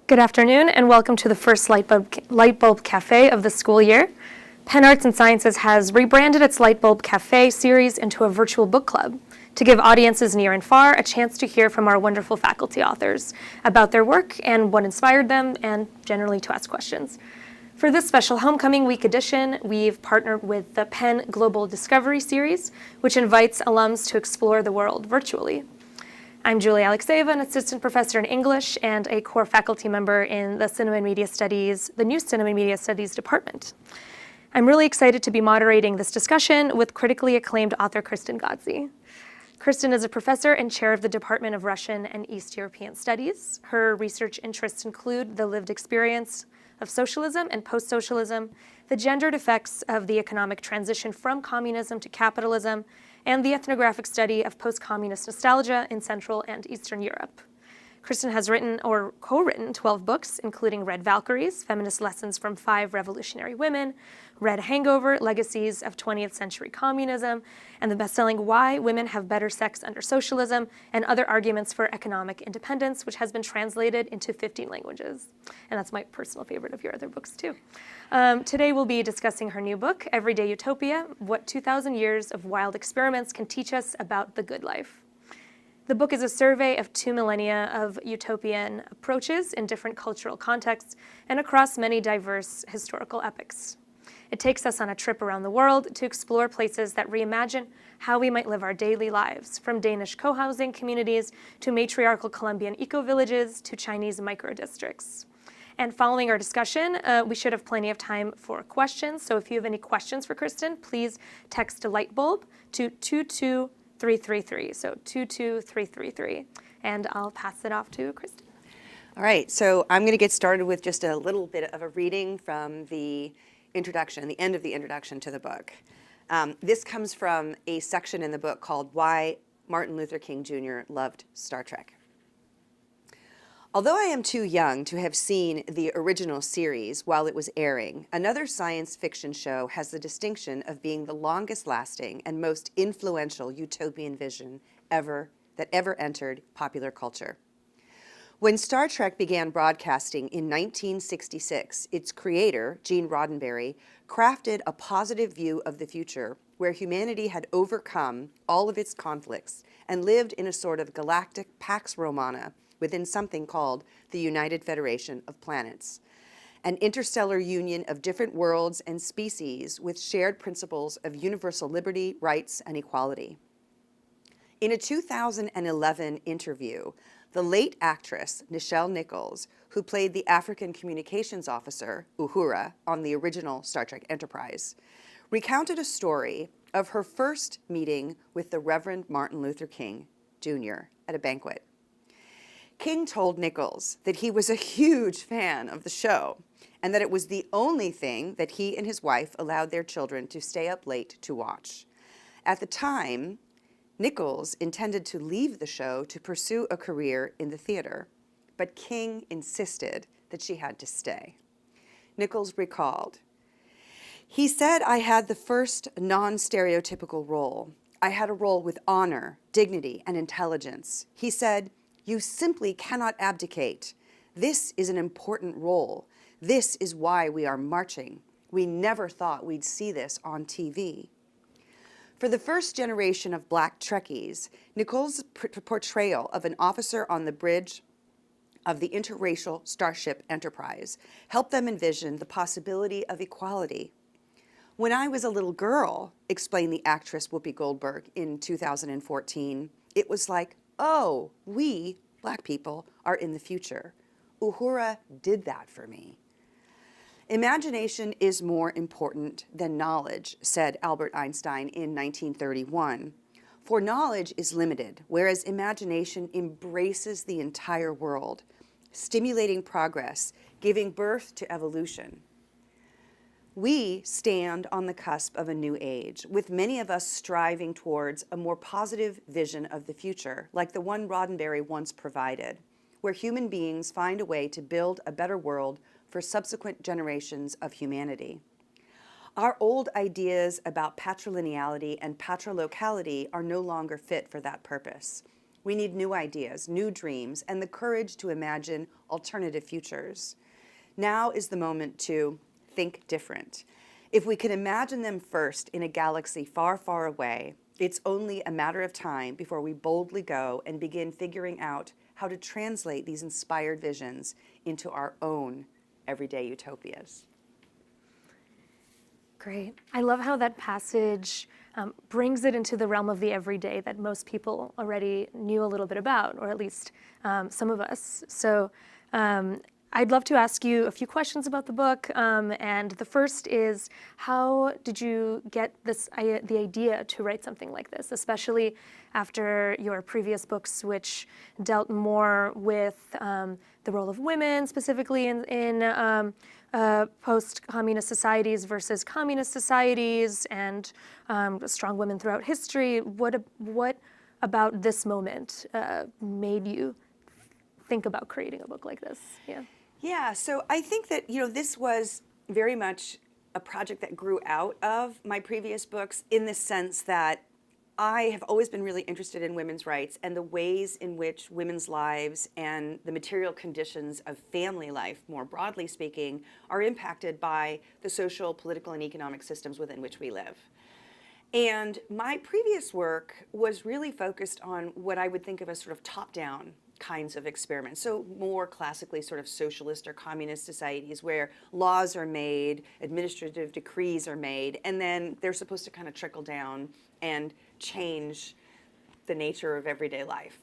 Good afternoon and welcome to the first Lightbulb Café of the school year. Penn Arts and Sciences has rebranded its Lightbulb Café series into a virtual book club to give audiences near and far a chance to hear from our wonderful faculty authors about their work and what inspired them, and generally to ask questions. For this special Homecoming Week edition, we've partnered with the Penn Global Discovery Series, which invites alums to explore the world virtually. I'm Julie Alexeeva, an assistant professor in English and a core faculty member in the Cinema and Media Studies, the new Cinema and Media Studies department. I'm really excited to be moderating this discussion with critically acclaimed author Kristen Ghodsee. Kristen is a professor and chair of the Department of Russian and East European Studies. Her research interests include the lived experience of socialism and post-socialism, the gendered effects of the economic transition from communism to capitalism, and the ethnographic study of post-communist nostalgia in Central and Eastern Europe. Kristen has written or co-written 12 books, including Red Valkyries, Feminist Lessons from 5 Revolutionary Women, Red Hangover, Legacies of 20th Century Communism, and the best-selling Why Women Have Better Sex Under Socialism, and Other Arguments for Economic Independence, which has been translated into 15 languages. And that's my personal favorite of your other books, too. Today we'll be discussing her new book, Everyday Utopia, What 2,000 Years of Wild Experiments Can Teach Us About the Good Life. The book is a survey of 2 millennia of utopian approaches in different cultural contexts and across many diverse historical epochs. It takes us on a trip around the world to explore places that reimagine how we might live our daily lives, from Danish co-housing communities to matriarchal Colombian eco-villages to Chinese microdistricts. And following our discussion, we should have plenty of time for questions. So if you have any questions for Kristen, please text Lightbulb to 22333. So 22333. And I'll pass it off to Kristen. All right, so I'm going to get started with just a little bit of a reading from the introduction, the end of the introduction to the book. This comes from a section in the book called Why Martin Luther King Jr. Loved Star Trek. Although I am too young to have seen the original series while it was airing, another science fiction show has the distinction of being the longest lasting and most influential utopian vision that ever entered popular culture. When Star Trek began broadcasting in 1966, its creator, Gene Roddenberry, crafted a positive view of the future where humanity had overcome all of its conflicts and lived in a sort of galactic Pax Romana within something called the United Federation of Planets, an interstellar union of different worlds and species with shared principles of universal liberty, rights, and equality. In a 2011 interview, the late actress Nichelle Nichols, who played the African communications officer, Uhura, on the original Star Trek Enterprise, recounted a story of her first meeting with the Reverend Martin Luther King, Jr. at a banquet. King told Nichols that he was a huge fan of the show and that it was the only thing that he and his wife allowed their children to stay up late to watch. At the time, Nichols intended to leave the show to pursue a career in the theater, but King insisted that she had to stay. Nichols recalled, "He said I had the first non-stereotypical role. I had a role with honor, dignity, and intelligence. He said, 'You simply cannot abdicate. This is an important role. This is why we are marching. We never thought we'd see this on TV.'" For the first generation of Black Trekkies, Nichols' portrayal of an officer on the bridge of the interracial Starship Enterprise helped them envision the possibility of equality. "When I was a little girl," explained the actress Whoopi Goldberg in 2014, "it was like, oh, we, Black people, are in the future. Uhura did that for me." "Imagination is more important than knowledge," said Albert Einstein in 1931. "For knowledge is limited, whereas imagination embraces the entire world, stimulating progress, giving birth to evolution." We stand on the cusp of a new age, with many of us striving towards a more positive vision of the future, like the one Roddenberry once provided, where human beings find a way to build a better world for subsequent generations of humanity. Our old ideas about patrilineality and patrilocality are no longer fit for that purpose. We need new ideas, new dreams, and the courage to imagine alternative futures. Now is the moment to think different. If we can imagine them first in a galaxy far, far away, it's only a matter of time before we boldly go and begin figuring out how to translate these inspired visions into our own everyday utopias. Great. I love how that passage brings it into the realm of the everyday that most people already knew a little bit about, or at least some of us. So I'd love to ask you a few questions about the book. And the first is, how did you get the idea to write something like this, especially after your previous books, which dealt more with the role of women, specifically in post-communist societies versus communist societies, and strong women throughout history. What about this moment made you think about creating a book like this? Yeah, so I think that, this was very much a project that grew out of my previous books, in the sense that I have always been really interested in women's rights and the ways in which women's lives and the material conditions of family life, more broadly speaking, are impacted by the social, political, and economic systems within which we live. And my previous work was really focused on what I would think of as sort of top-down kinds of experiments. So more classically sort of socialist or communist societies, where laws are made, administrative decrees are made, and then they're supposed to kind of trickle down and change the nature of everyday life.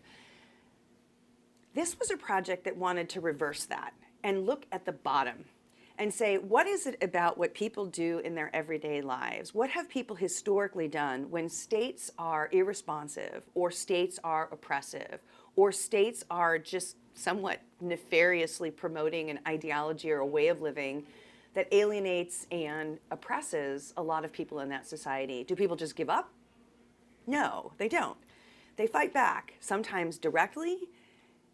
This was a project that wanted to reverse that and look at the bottom and say, what is it about what people do in their everyday lives? What have people historically done when states are irresponsive, or states are oppressive, or states are just somewhat nefariously promoting an ideology or a way of living that alienates and oppresses a lot of people in that society? Do people just give up? No, they don't. They fight back, sometimes directly,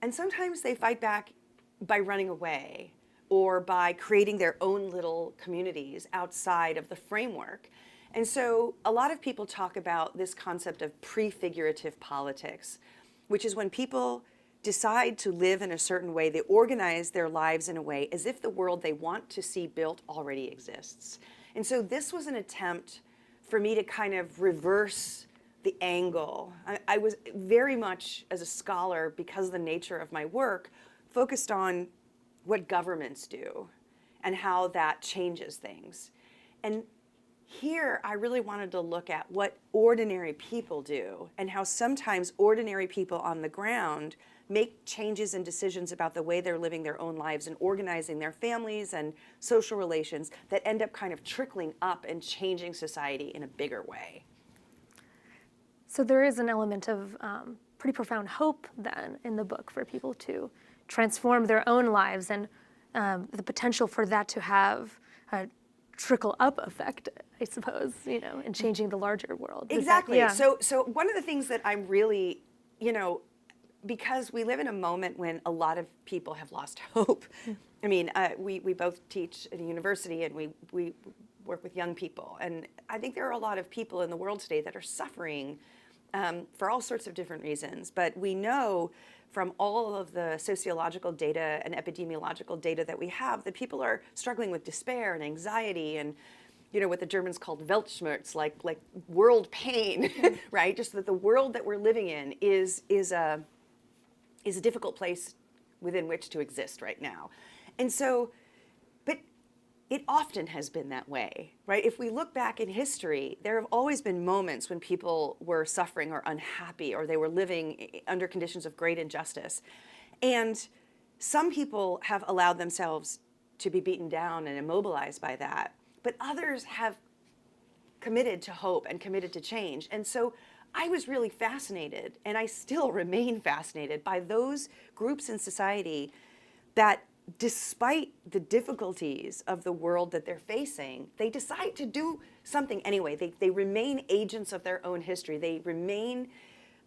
and sometimes they fight back by running away or by creating their own little communities outside of the framework. And so a lot of people talk about this concept of prefigurative politics, which is when people decide to live in a certain way, they organize their lives in a way as if the world they want to see built already exists. And so this was an attempt for me to kind of reverse the angle. I was very much, as a scholar, because of the nature of my work, focused on what governments do and how that changes things. And here, I really wanted to look at what ordinary people do and how sometimes ordinary people on the ground make changes and decisions about the way they're living their own lives and organizing their families and social relations that end up kind of trickling up and changing society in a bigger way. So there is an element of pretty profound hope then in the book for people to transform their own lives, and the potential for that to have a trickle-up effect, I suppose, in changing the larger world. Exactly. So one of the things that I'm really, because we live in a moment when a lot of people have lost hope. I mean, we both teach at a university, and we work with young people. And I think there are a lot of people in the world today that are suffering for all sorts of different reasons. But we know from all of the sociological data and epidemiological data that we have that people are struggling with despair and anxiety and, what the Germans called Weltschmerz, like world pain, right? Just that the world that we're living in is a difficult place within which to exist right now. And so, but it often has been that way, right? If we look back in history, there have always been moments when people were suffering or unhappy, or they were living under conditions of great injustice. And some people have allowed themselves to be beaten down and immobilized by that, but others have committed to hope and committed to change. And so I was really fascinated, and I still remain fascinated by those groups in society that, despite the difficulties of the world that they're facing, they decide to do something anyway. They remain agents of their own history. They remain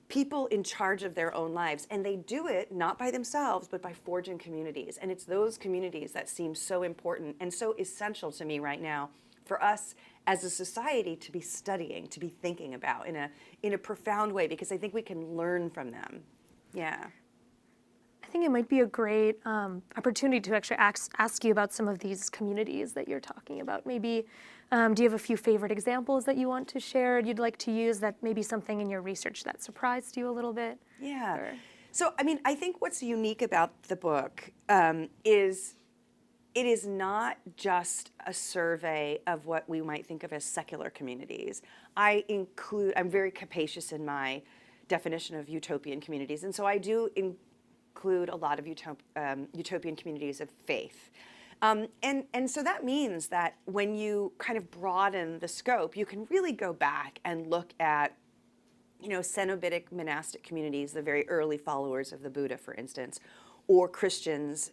people in charge of their own lives. And they do it not by themselves, but by forging communities. And it's those communities that seem so important and so essential to me right now for us as a society to be studying, to be thinking about in a profound way, because I think we can learn from them. Yeah. I think it might be a great opportunity to actually ask you about some of these communities that you're talking about. Maybe, do you have a few favorite examples that you want to share, you'd like to use, that maybe something in your research that surprised you a little bit? Yeah. Or- So, I mean, I think what's unique about the book is it is not just a survey of what we might think of as secular communities. I'm very capacious in my definition of utopian communities, and so I do include a lot of utopian communities of faith. And so that means that when you kind of broaden the scope, you can really go back and look at Cenobitic monastic communities, the very early followers of the Buddha, for instance, or Christians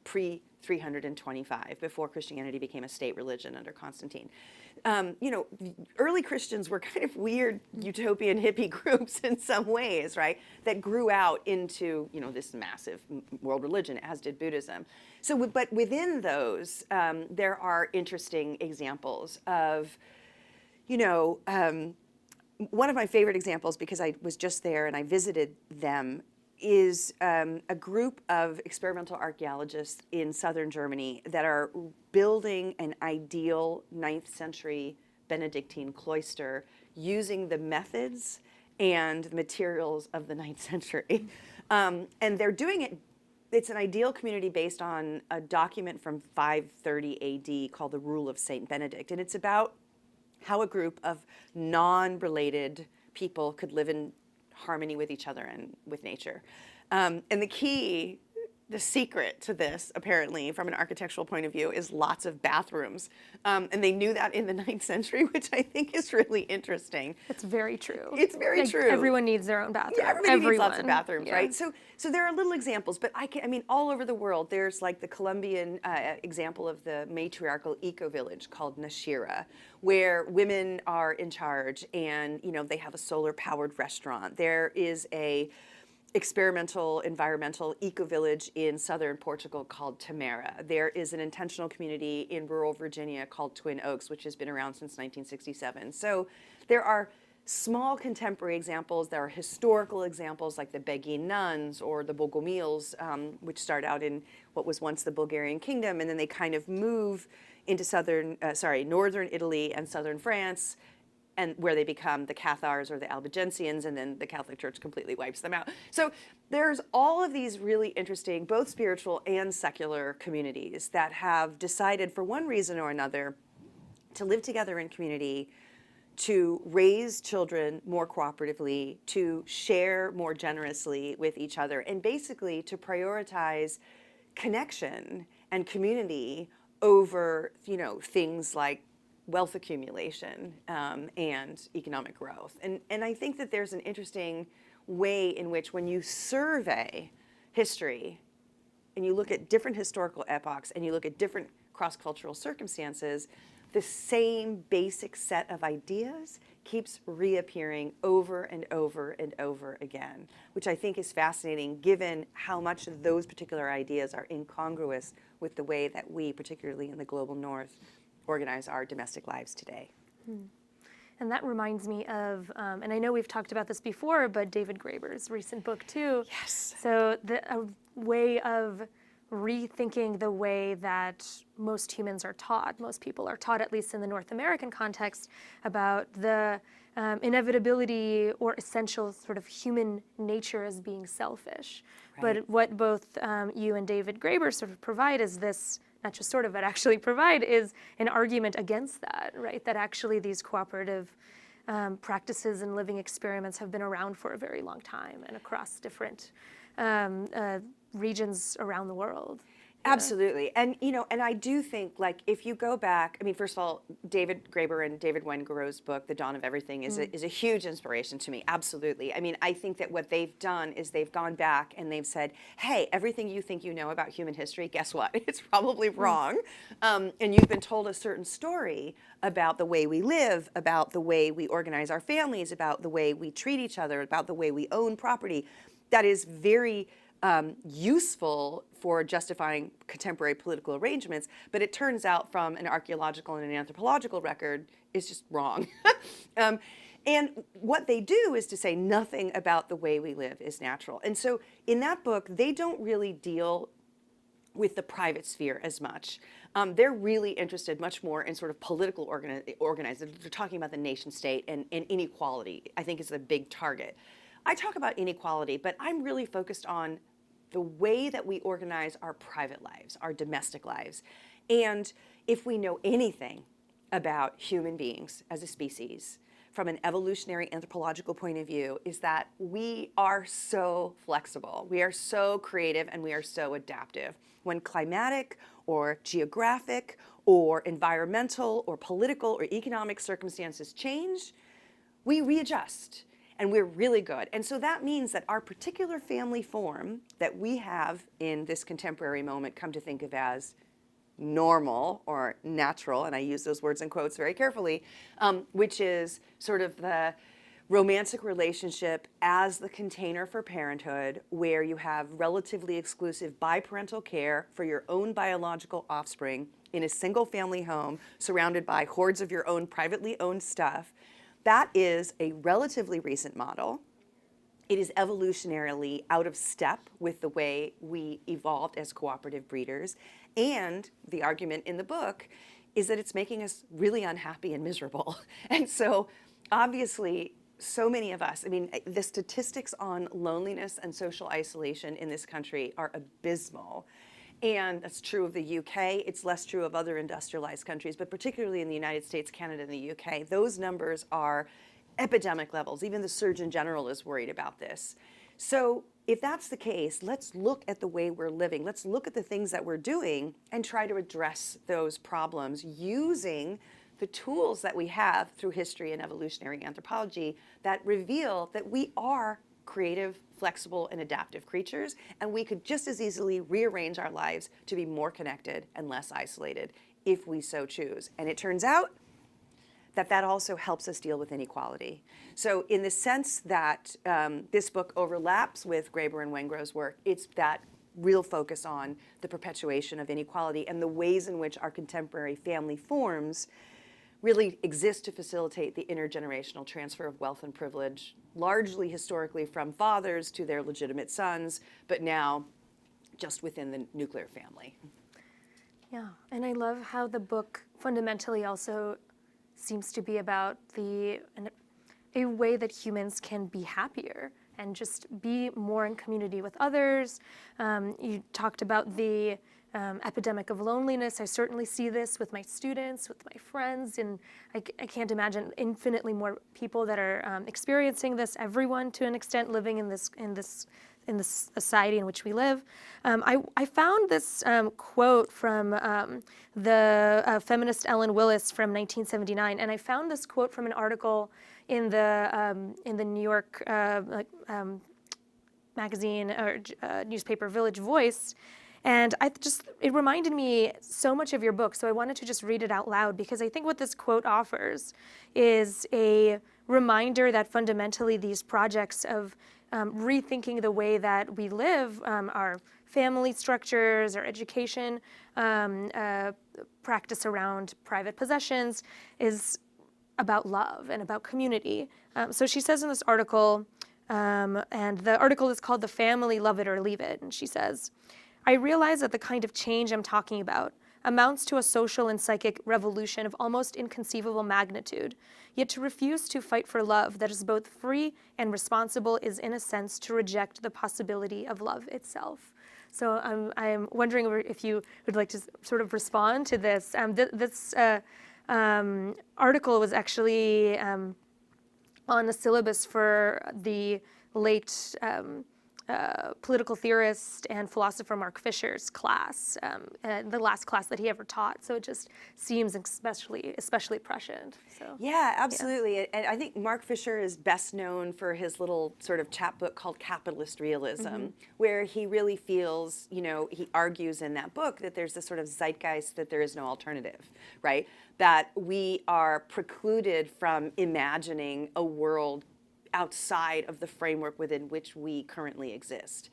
pre-325, before Christianity became a state religion under Constantine. Early Christians were kind of weird utopian hippie groups in some ways, right? That grew out into, this massive world religion, as did Buddhism. So, but within those, there are interesting examples of, one of my favorite examples, because I was just there and I visited them, is a group of experimental archaeologists in southern Germany that are building an ideal 9th century Benedictine cloister using the methods and materials of the 9th century. And they're doing it, it's an ideal community based on a document from 530 AD called the Rule of Saint Benedict. And it's about how a group of non-related people could live in harmony with each other and with nature. And the secret to this, apparently, from an architectural point of view, is lots of bathrooms. And they knew that in the 9th century, which I think is really interesting. It's very true. It's very true. Everyone needs their own bathroom. Yeah, everybody needs lots of bathrooms, yeah. right? So there are little examples, but all over the world, there's like the Colombian example of the matriarchal eco-village called Nashira, where women are in charge and, they have a solar-powered restaurant. There is a experimental environmental eco-village in southern Portugal called Tamara. There is an intentional community in rural Virginia called Twin Oaks, which has been around since 1967. So there are small contemporary examples. There are historical examples like the Beguine nuns or the Bogomils, which start out in what was once the Bulgarian kingdom, and then they kind of move into northern Italy and southern France, and where they become the Cathars or the Albigensians, and then the Catholic Church completely wipes them out. So there's all of these really interesting, both spiritual and secular communities that have decided for one reason or another to live together in community, to raise children more cooperatively, to share more generously with each other, and basically to prioritize connection and community over, things like wealth accumulation and economic growth. And I think that there's an interesting way in which when you survey history and you look at different historical epochs and you look at different cross-cultural circumstances, the same basic set of ideas keeps reappearing over and over and over again, which I think is fascinating given how much of those particular ideas are incongruous with the way that we, particularly in the global north, organize our domestic lives today. And that reminds me of, and I know we've talked about this before, but David Graeber's recent book too. Yes. So a way of rethinking the way that most humans are taught, most people are taught, at least in the North American context, about the inevitability or essential sort of human nature as being selfish. Right. But what both you and David Graeber sort of provide is this, not just sort of, but actually provide, is an argument against that, right? That actually these cooperative practices and living experiments have been around for a very long time and across different regions around the world. Absolutely. And, and I do think, like, if you go back, first of all, David Graeber and David Wengerow's book, The Dawn of Everything, is a huge inspiration to me. Absolutely. I think that what they've done is they've gone back and they've said, hey, everything you think you know about human history, guess what? It's probably wrong. And you've been told a certain story about the way we live, about the way we organize our families, about the way we treat each other, about the way we own property. That is very useful for justifying contemporary political arrangements, but it turns out from an archaeological and an anthropological record is just wrong. And what they do is to say nothing about the way we live is natural. And so in that book, they don't really deal with the private sphere as much. They're really interested much more in sort of political organizing. They're talking about the nation state and inequality, I think, is the big target. I talk about inequality, but I'm really focused on the way that we organize our private lives, our domestic lives. And if we know anything about human beings as a species, from an evolutionary anthropological point of view, is that we are so flexible, we are so creative, and we are so adaptive. When climatic or geographic or environmental or political or economic circumstances change, we readjust, and we're really good. And so that means that our particular family form that we have in this contemporary moment come to think of as normal or natural, and I use those words in quotes very carefully, which is sort of the romantic relationship as the container for parenthood, where you have relatively exclusive biparental care for your own biological offspring in a single family home surrounded by hordes of your own privately owned stuff. That is a relatively recent model. It is evolutionarily out of step with the way we evolved as cooperative breeders. And the argument in the book is that it's making us really unhappy and miserable. And so obviously, so many of us, I mean, the statistics on loneliness and social isolation in this country are abysmal. And that's true of the UK. It's less true of other industrialized countries, but particularly in the United States, Canada, and the UK, those numbers are epidemic levels. Even the Surgeon General is worried about this. So if that's the case, let's look at the way we're living. Let's look at the things that we're doing and try to address those problems using the tools that we have through history and evolutionary anthropology that reveal that we are creative, flexible, and adaptive creatures, and we could just as easily rearrange our lives to be more connected and less isolated if we so choose. And it turns out that also helps us deal with inequality. So in the sense that this book overlaps with Graeber and Wengrow's work, it's that real focus on the perpetuation of inequality and the ways in which our contemporary family forms really exist to facilitate the intergenerational transfer of wealth and privilege, largely historically from fathers to their legitimate sons, but now just within the nuclear family. Yeah, and I love how the book fundamentally also seems to be about a way that humans can be happier and just be more in community with others. You talked about the epidemic of loneliness. I certainly see this with my students, with my friends, and I can't imagine infinitely more people that are experiencing this. Everyone, to an extent, living in this society in which we live. I found this quote from the feminist Ellen Willis from 1979, and I found this quote from an article in the New York magazine or newspaper Village Voice. And it reminded me so much of your book, so I wanted to just read it out loud, because I think what this quote offers is a reminder that fundamentally these projects of rethinking the way that we live, our family structures, our education, practice around private possessions, is about love and about community. So she says in this article, and the article is called "The Family, Love It or Leave It," and she says, "I realize that the kind of change I'm talking about amounts to a social and psychic revolution of almost inconceivable magnitude. Yet to refuse to fight for love that is both free and responsible is, in a sense, to reject the possibility of love itself." So I'm wondering if you would like to sort of respond to this. This article was actually on the syllabus for the late political theorist and philosopher Mark Fisher's class, the last class that he ever taught. So it just seems especially prescient. So yeah, absolutely. Yeah. And I think Mark Fisher is best known for his little sort of chapbook called Capitalist Realism, where he really feels, he argues in that book that there's this sort of zeitgeist that there is no alternative, right? That we are precluded from imagining a world outside of the framework within which we currently exist.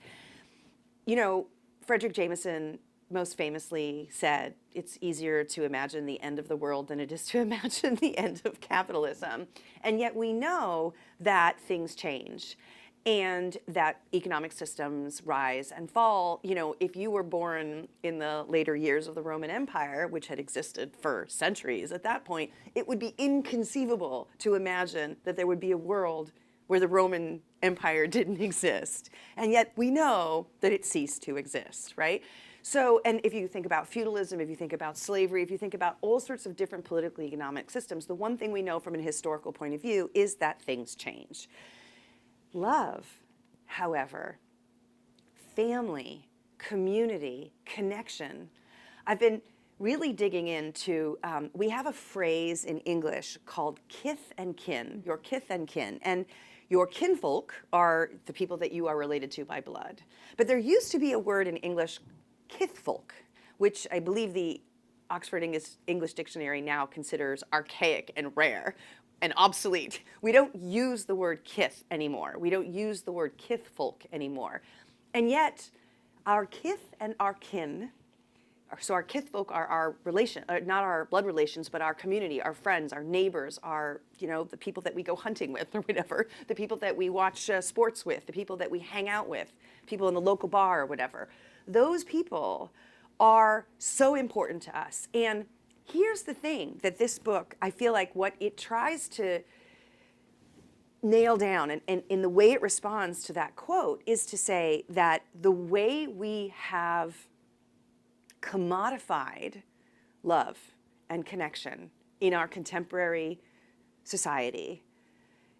Frederick Jameson most famously said, it's easier to imagine the end of the world than it is to imagine the end of capitalism. And yet we know that things change and that economic systems rise and fall. You know, if you were born in the later years of the Roman Empire, which had existed for centuries at that point, it would be inconceivable to imagine that there would be a world where the Roman Empire didn't exist. And yet we know that it ceased to exist, right? So, and if you think about feudalism, if you think about slavery, if you think about all sorts of different political economic systems, the one thing we know from an historical point of view is that things change. Love, however, family, community, connection. I've been really digging into, we have a phrase in English called kith and kin, your kith and kin. And your kinfolk are the people that you are related to by blood. But there used to be a word in English, kithfolk, which I believe the Oxford English Dictionary now considers archaic and rare and obsolete. We don't use the word kith anymore. We don't use the word kithfolk anymore. And yet, our kith and our kin, so our kithfolk are our relation, not our blood relations, but our community, our friends, our neighbors, our, you know, the people that we go hunting with or whatever, the people that we watch sports with, the people that we hang out with, people in the local bar or whatever. Those people are so important to us. And here's the thing that this book, I feel like what it tries to nail down and in the way it responds to that quote is to say that the way we have commodified love and connection in our contemporary society,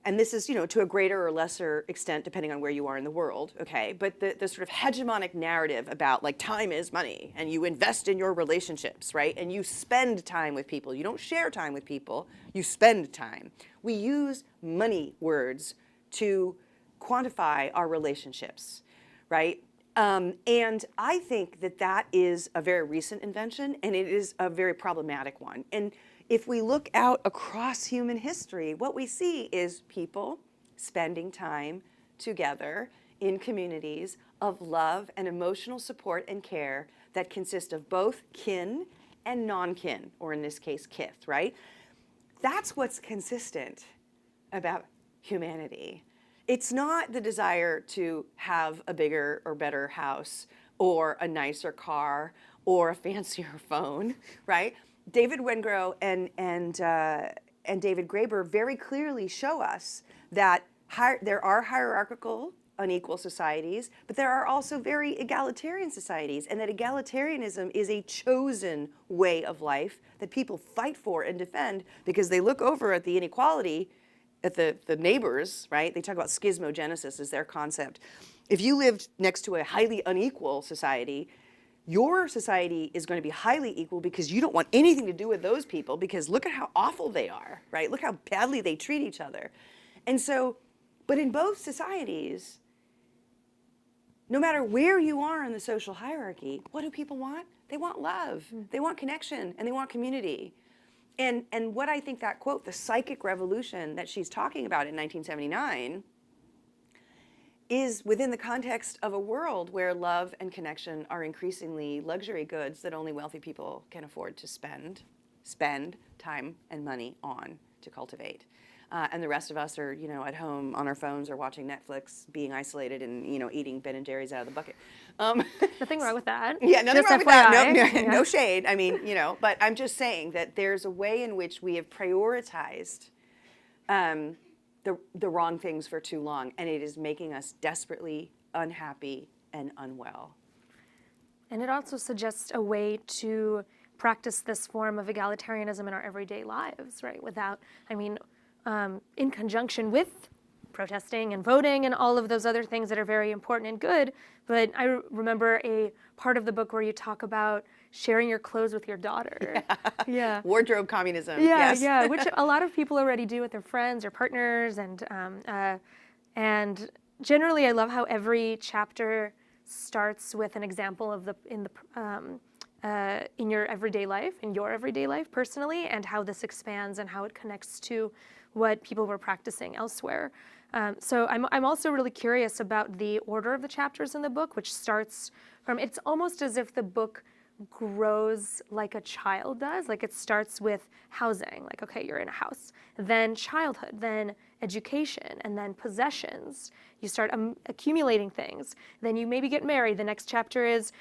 and this is, you know, to a greater or lesser extent depending on where you are in the world, okay, but the sort of hegemonic narrative about like time is money and you invest in your relationships, right, and you spend time with people, you don't share time with people, you spend time. We use money words to quantify our relationships, right? And I think that that is a very recent invention, and it is a very problematic one. And if we look out across human history, what we see is people spending time together in communities of love and emotional support and care that consist of both kin and non-kin, or in this case, kith, right? That's what's consistent about humanity. It's not the desire to have a bigger or better house or a nicer car or a fancier phone, right? David Wengrow and David Graeber very clearly show us that there are hierarchical, unequal societies, but there are also very egalitarian societies, and that egalitarianism is a chosen way of life that people fight for and defend because they look over at the inequality at the neighbors, right? They talk about schismogenesis as their concept. If you lived next to a highly unequal society, your society is going to be highly equal because you don't want anything to do with those people because look at how awful they are, right? Look how badly they treat each other. And so, but in both societies, no matter where you are in the social hierarchy, what do people want? They want love, they want connection, and they want community. And what I think that quote, the psychic revolution that she's talking about in 1979, is within the context of a world where love and connection are increasingly luxury goods that only wealthy people can afford to spend time and money on to cultivate. And the rest of us are, you know, at home on our phones or watching Netflix, being isolated and, you know, eating Ben & Jerry's out of the bucket. Nothing wrong with that. Yeah, nothing Just wrong with that. FYI. No shade. I mean, you know, but I'm just saying that there's a way in which we have prioritized the wrong things for too long, and it is making us desperately unhappy and unwell. And it also suggests a way to practice this form of egalitarianism in our everyday lives, right? Without, I mean, in conjunction with protesting and voting and all of those other things that are very important and good. But I remember a part of the book where you talk about sharing your clothes with your daughter. Yeah. Wardrobe communism. Yeah, yes. yeah, which a lot of people already do with their friends or partners, and generally I love how every chapter starts with an example of in your everyday life personally, and how this expands and how it connects to what people were practicing elsewhere. So I'm also really curious about the order of the chapters in the book, which starts from, it's almost as if the book grows like a child does. Like it starts with housing, like, okay, you're in a house, then childhood, then education, and then possessions. You start accumulating things. Then you maybe get married. The next chapter is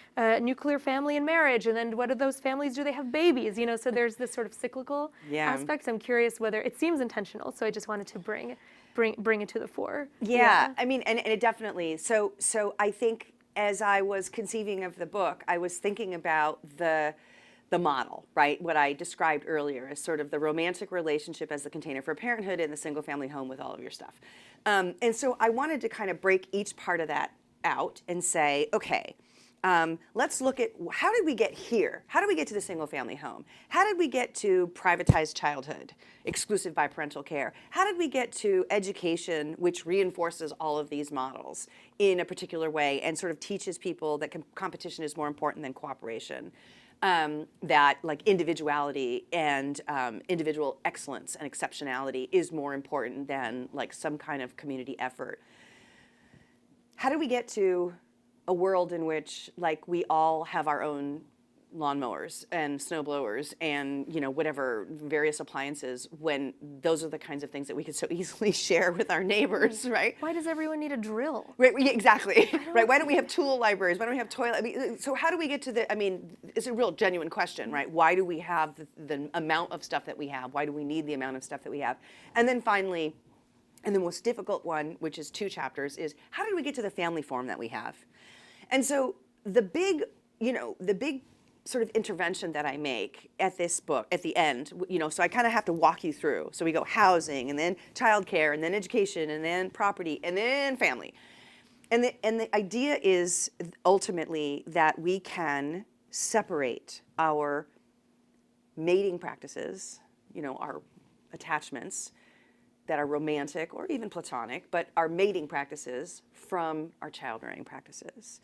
nuclear family and marriage. And then what do those families do? They have babies, you know, so there's this sort of cyclical aspect. I'm curious whether it seems intentional. So I just wanted to bring it to the fore. Yeah. I mean, and it definitely, so I think as I was conceiving of the book, I was thinking about the model, right? What I described earlier as sort of the romantic relationship as the container for parenthood in the single family home with all of your stuff. And so I wanted to kind of break each part of that out and say, okay, let's look at how did we get here? How did we get to the single family home? How did we get to privatized childhood, exclusive biparental care? How did we get to education, which reinforces all of these models in a particular way and sort of teaches people that competition is more important than cooperation? That like individuality and individual excellence and exceptionality is more important than like some kind of community effort. How do we get to a world in which like we all have our own lawnmowers and snow blowers and, you know, whatever various appliances, when those are the kinds of things that we could so easily share with our neighbors, right? Why does everyone need a drill? Right, yeah, exactly. Right. Why don't we have tool libraries? Why don't we have toilet? I mean, so how do we get to the? I mean, it's a real genuine question, right? Why do we have the amount of stuff that we have? Why do we need the amount of stuff that we have? And then finally, and the most difficult one, which is 2 chapters, is how did we get to the family form that we have? And so the big sort of intervention that I make at this book, at the end, you know, so I kind of have to walk you through. So we go housing, and then childcare, and then education, and then property, and then family. And the idea is ultimately that we can separate our mating practices, you know, our attachments that are romantic or even platonic, but our mating practices from our child rearing practices.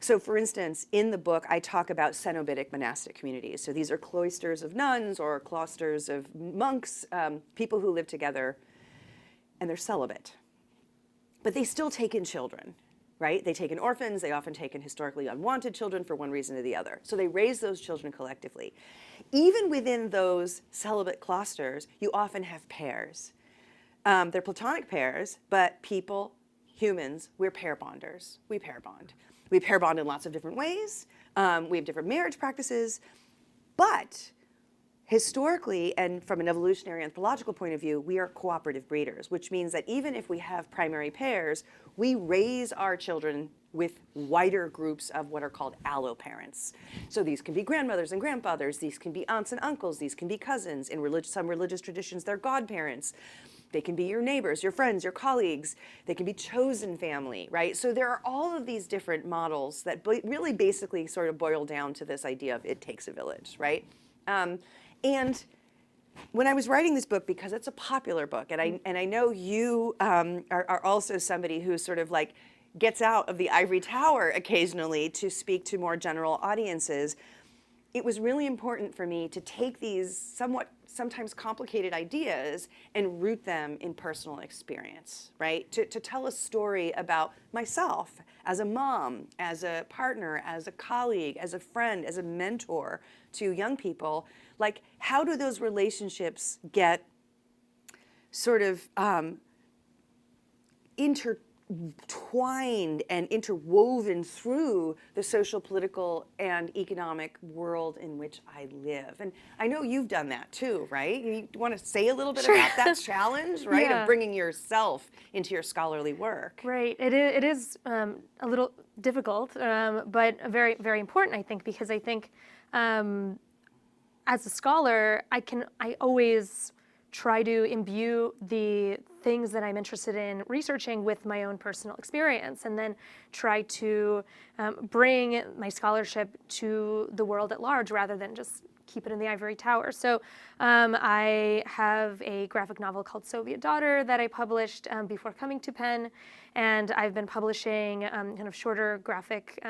So for instance, in the book, I talk about cenobitic monastic communities. So these are cloisters of nuns or clusters of monks, people who live together, and they're celibate. But they still take in children, right? They take in orphans, they often take in historically unwanted children for one reason or the other. So they raise those children collectively. Even within those celibate clusters, you often have pairs. They're platonic pairs, but people, humans, we're pair bonders. We pair bond. We pair bond in lots of different ways. We have different marriage practices. But historically, and from an evolutionary anthropological point of view, we are cooperative breeders, which means that even if we have primary pairs, we raise our children with wider groups of what are called alloparents. So these can be grandmothers and grandfathers. These can be aunts and uncles. These can be cousins. In some religious traditions, they're godparents. They can be your neighbors, your friends, your colleagues. They can be chosen family, right? So there are all of these different models that really basically sort of boil down to this idea of it takes a village, right? And when I was writing this book, because it's a popular book, and I know you are also somebody who sort of like gets out of the ivory tower occasionally to speak to more general audiences, it was really important for me to take these sometimes complicated ideas and root them in personal experience, right? To tell a story about myself as a mom, as a partner, as a colleague, as a friend, as a mentor to young people. Like, how do those relationships get sort of intertwined and interwoven through the social, political, and economic world in which I live? And I know you've done that too, right? You want to say a little bit about that challenge, right, of bringing yourself into your scholarly work? Right. It is a little difficult, but very, very important, I think, because I think as a scholar, I always try to imbue the things that I'm interested in researching with my own personal experience, and then try to bring my scholarship to the world at large rather than just keep it in the ivory tower. So I have a graphic novel called Soviet Daughter that I published before coming to Penn, and I've been publishing kind of shorter graphic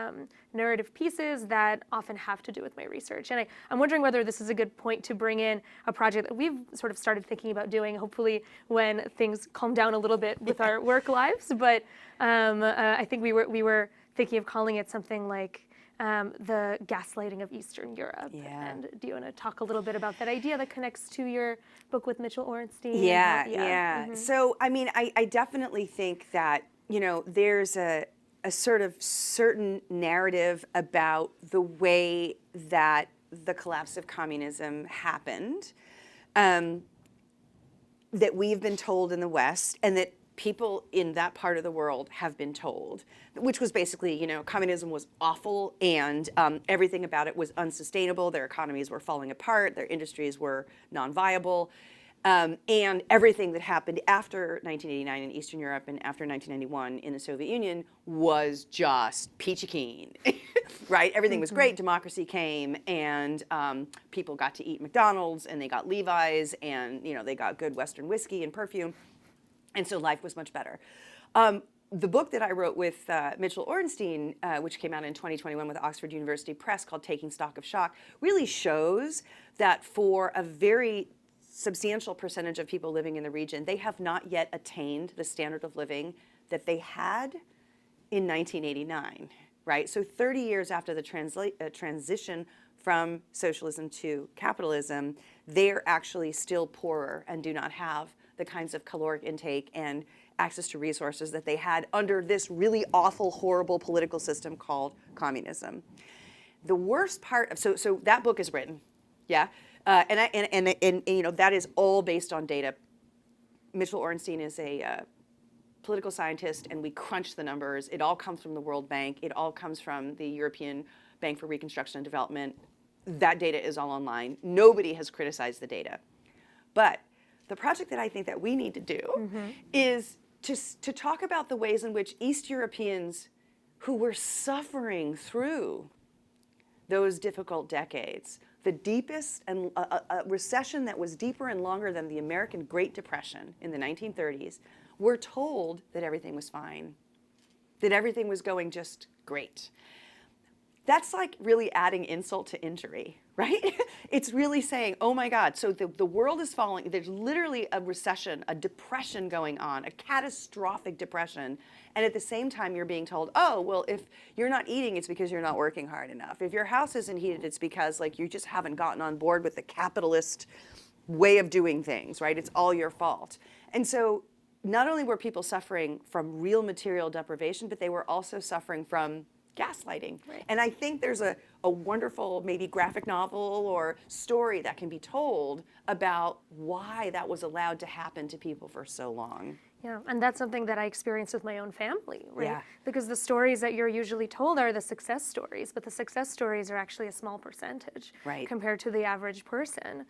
narrative pieces that often have to do with my research. And I'm wondering whether this is a good point to bring in a project that we've sort of started thinking about doing, hopefully when things calm down a little bit with our work lives. But I think we were thinking of calling it something like the gaslighting of Eastern Europe. Yeah. And do you want to talk a little bit about that idea that connects to your book with Mitchell Orenstein? Yeah. So, I mean, I definitely think that, there's a sort of certain narrative about the way that the collapse of communism happened, that we've been told in the West, and that people in that part of the world have been told, which was basically, communism was awful, and everything about it was unsustainable. Their economies were falling apart. Their industries were non-viable. And everything that happened after 1989 in Eastern Europe and after 1991 in the Soviet Union was just peachy keen, right? Everything was great. Democracy came, and people got to eat McDonald's, and they got Levi's, and they got good Western whiskey and perfume, and so life was much better. The book that I wrote with Mitchell Orenstein, which came out in 2021 with Oxford University Press, called Taking Stock of Shock, really shows that for a very substantial percentage of people living in the region, they have not yet attained the standard of living that they had in 1989, right? So 30 years after the transition from socialism to capitalism, they're actually still poorer and do not have the kinds of caloric intake and access to resources that they had under this really awful, horrible political system called communism. The worst part of, so that book is written, yeah? And that is all based on data. Mitchell Orenstein is a political scientist, and we crunch the numbers. It all comes from the World Bank. It all comes from the European Bank for Reconstruction and Development. That data is all online. Nobody has criticized the data. But the project that I think that we need to do is to talk about the ways in which East Europeans who were suffering through those difficult decades, the deepest and a recession that was deeper and longer than the American Great Depression in the 1930s, were told that everything was fine, that everything was going just great. That's like really adding insult to injury, right? It's really saying, oh my God, so the world is falling. There's literally a recession, a depression going on, a catastrophic depression. And at the same time, you're being told, oh, well, if you're not eating, it's because you're not working hard enough. If your house isn't heated, it's because you just haven't gotten on board with the capitalist way of doing things, right? It's all your fault. And so not only were people suffering from real material deprivation, but they were also suffering from gaslighting. Right. And I think there's a wonderful maybe graphic novel or story that can be told about why that was allowed to happen to people for so long. Yeah, and that's something that I experienced with my own family, right? Yeah. Because the stories that you're usually told are the success stories, but the success stories are actually a small percentage compared to the average person.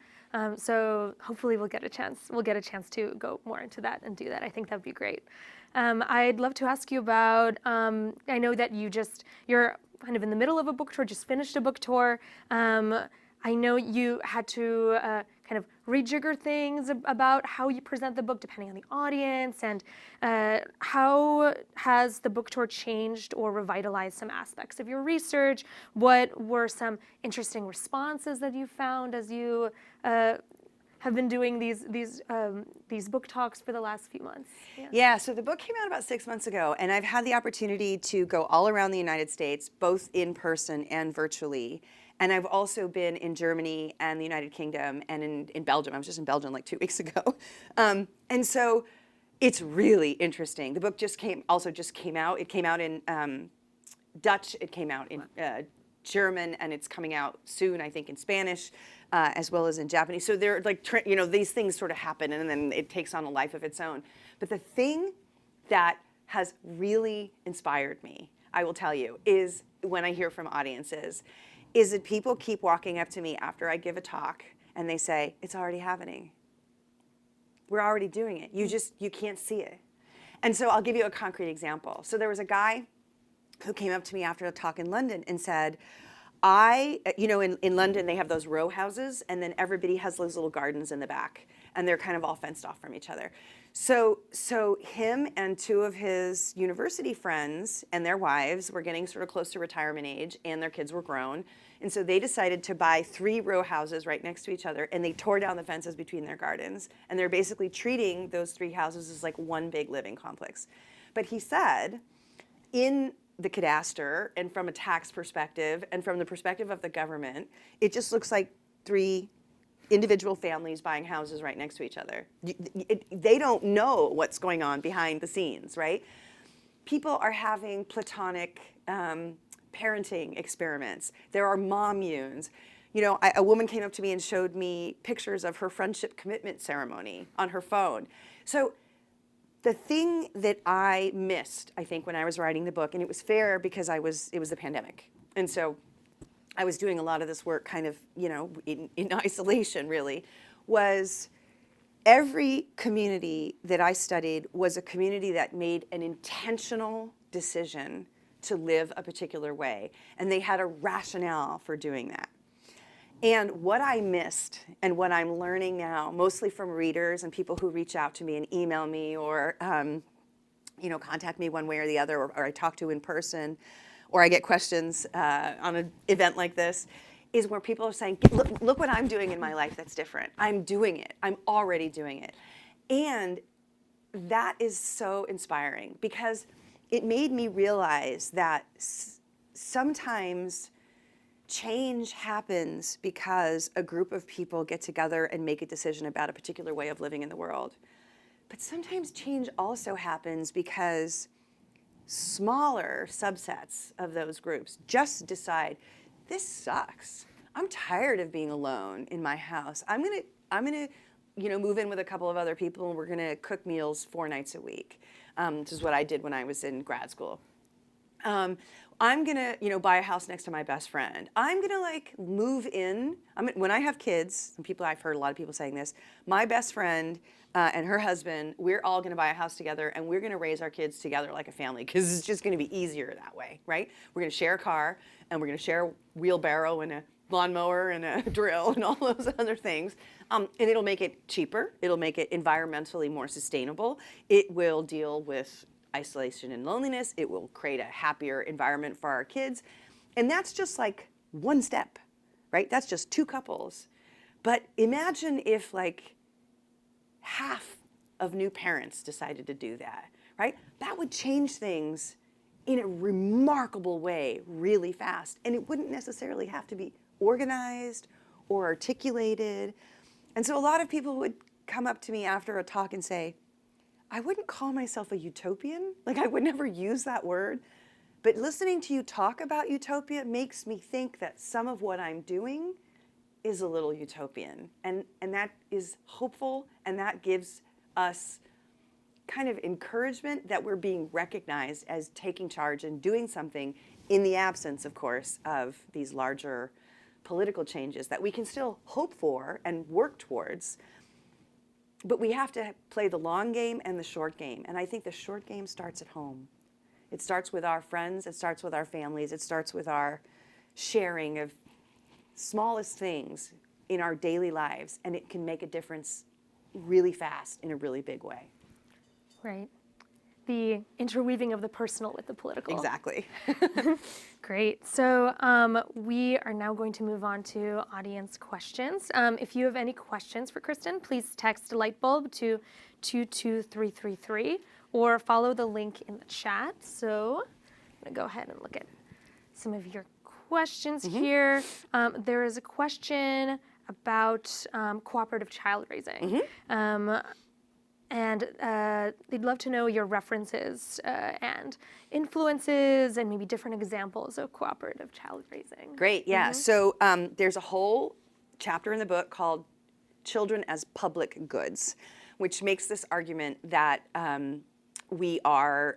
So hopefully we'll get a chance to go more into that and do that. I think that'd be great. I'd love to ask you about, I know that you're kind of in the middle of a book tour, just finished a book tour. I know you had to kind of rejigger things about how you present the book depending on the audience, and how has the book tour changed or revitalized some aspects of your research? What were some interesting responses that you found as you have been doing these book talks for the last few months? Yeah, so the book came out about 6 months ago, and I've had the opportunity to go all around the United States, both in person and virtually. And I've also been in Germany and the United Kingdom and in Belgium. I was just in Belgium like 2 weeks ago. And so it's really interesting. The book just came out. It came out in Dutch, it came out in German, and it's coming out soon, I think, in Spanish, as well as in Japanese. So they're these things sort of happen, and then it takes on a life of its own. But the thing that has really inspired me, I will tell you, is when I hear from audiences, is that people keep walking up to me after I give a talk, and they say, it's already happening. We're already doing it. You can't see it. And so I'll give you a concrete example. So there was a guy who came up to me after a talk in London and said, in London they have those row houses, and then everybody has those little gardens in the back, and they're kind of all fenced off from each other. So him and 2 of his university friends and their wives were getting sort of close to retirement age, and their kids were grown. And so they decided to buy 3 row houses right next to each other, and they tore down the fences between their gardens. And they're basically treating those 3 houses as like one big living complex. But he said, in the cadaster and from a tax perspective and from the perspective of the government, it just looks like 3 individual families buying houses right next to each other. They don't know what's going on behind the scenes, right? People are having platonic parenting experiments. There are mommunes. You know, a woman came up to me and showed me pictures of her friendship commitment ceremony on her phone. So the thing that I missed, I think, when I was writing the book, and it was fair because it was the pandemic. And so I was doing a lot of this work kind of, you know, in isolation, really, was every community that I studied was a community that made an intentional decision to live a particular way. And they had a rationale for doing that. And what I missed and what I'm learning now, mostly from readers and people who reach out to me and email me or you know, contact me one way or the other, or I talk to in person, or I get questions on an event like this, is where people are saying, look what I'm doing in my life that's different. I'm doing it. I'm already doing it. And that is so inspiring because it made me realize that sometimes change happens because a group of people get together and make a decision about a particular way of living in the world. But sometimes change also happens because smaller subsets of those groups just decide, this sucks. I'm tired of being alone in my house. I'm gonna, you know, move in with a couple of other people and we're gonna cook meals 4 nights a week. Which is what I did when I was in grad school. I'm gonna, you know, buy a house next to my best friend. I'm gonna like move in. When I have kids, and I've heard a lot of people saying this, my best friend and her husband, we're all gonna buy a house together and we're gonna raise our kids together like a family because it's just gonna be easier that way, right? We're gonna share a car and we're gonna share a wheelbarrow and a lawnmower and a drill and all those other things. And it'll make it cheaper. It'll make it environmentally more sustainable. It will deal with isolation and loneliness. It will create a happier environment for our kids. And that's just like one step, right? That's just 2 couples. But imagine if like half of new parents decided to do that, right? That would change things in a remarkable way really fast. And it wouldn't necessarily have to be organized or articulated. And so a lot of people would come up to me after a talk and say, I wouldn't call myself a utopian. Like I would never use that word. But listening to you talk about utopia makes me think that some of what I'm doing is a little utopian. And that is hopeful, and that gives us kind of encouragement that we're being recognized as taking charge and doing something in the absence, of course, of these larger political changes that we can still hope for and work towards. But we have to play the long game and the short game. And I think the short game starts at home. It starts with our friends. It starts with our families. It starts with our sharing of smallest things in our daily lives. And it can make a difference really fast in a really big way. Right. The interweaving of the personal with the political. Exactly. Great. So we are now going to move on to audience questions. If you have any questions for Kristen, please text Lightbulb to 22333 or follow the link in the chat. So I'm going to go ahead and look at some of your questions here. There is a question about cooperative child raising. And they'd love to know your references and influences and maybe different examples of cooperative child raising. Great, yeah. So there's a whole chapter in the book called Children as Public Goods, which makes this argument that we are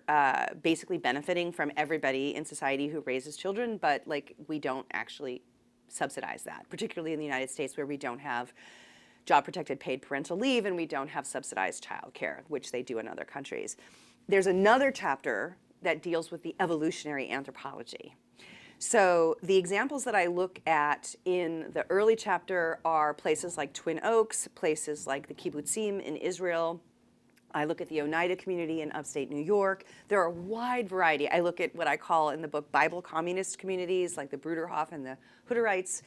basically benefiting from everybody in society who raises children, but like we don't actually subsidize that, particularly in the United States where we don't have job-protected paid parental leave, and we don't have subsidized childcare, which they do in other countries. There's another chapter that deals with the evolutionary anthropology. So the examples that I look at in the early chapter are places like Twin Oaks, places like the kibbutzim in Israel. I look at the Oneida community in upstate New York. There are a wide variety. I look at what I call in the book Bible communist communities, like the Bruderhof and the Hutterites.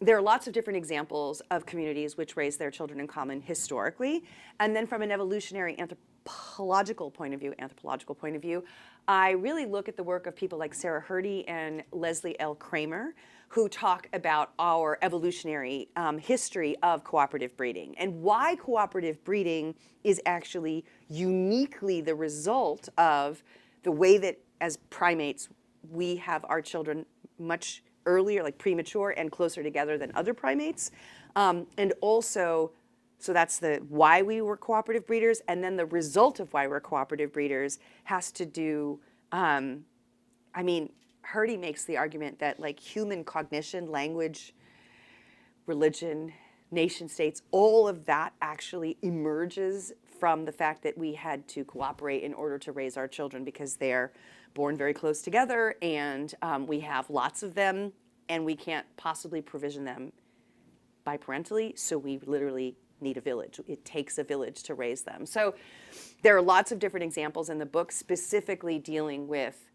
There are lots of different examples of communities which raise their children in common historically. And then from an evolutionary anthropological point of view, I really look at the work of people like Sarah Hrdy and Leslie L. Kramer, who talk about our evolutionary history of cooperative breeding and why cooperative breeding is actually uniquely the result of the way that as primates we have our children much earlier, like premature and closer together than other primates. And also, so that's the why we were cooperative breeders, and then the result of why we're cooperative breeders has to do, I mean, Hrdy makes the argument that like human cognition, language, religion, nation states, all of that actually emerges from the fact that we had to cooperate in order to raise our children because they're born very close together and we have lots of them and we can't possibly provision them biparentally, so we literally need a village. It takes a village to raise them. So there are lots of different examples in the book specifically dealing with